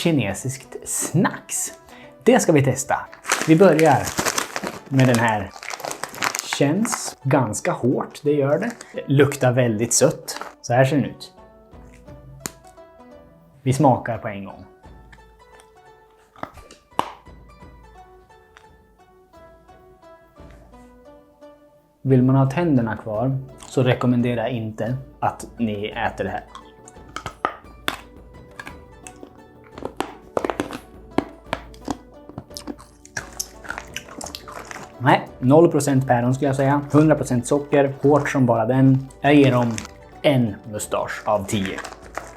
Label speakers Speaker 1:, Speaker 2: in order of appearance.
Speaker 1: kinesiskt snacks. Det ska vi testa. Vi börjar med den här. Känns ganska hårt, det gör det. Luktar väldigt sött. Så här ser den ut. Vi smakar på en gång. Vill man ha tänderna kvar så rekommenderar jag inte att ni äter det här. Nej, 0% päron skulle jag säga. 100% socker, hårt som bara den. Jag ger dem en mustasch av 10.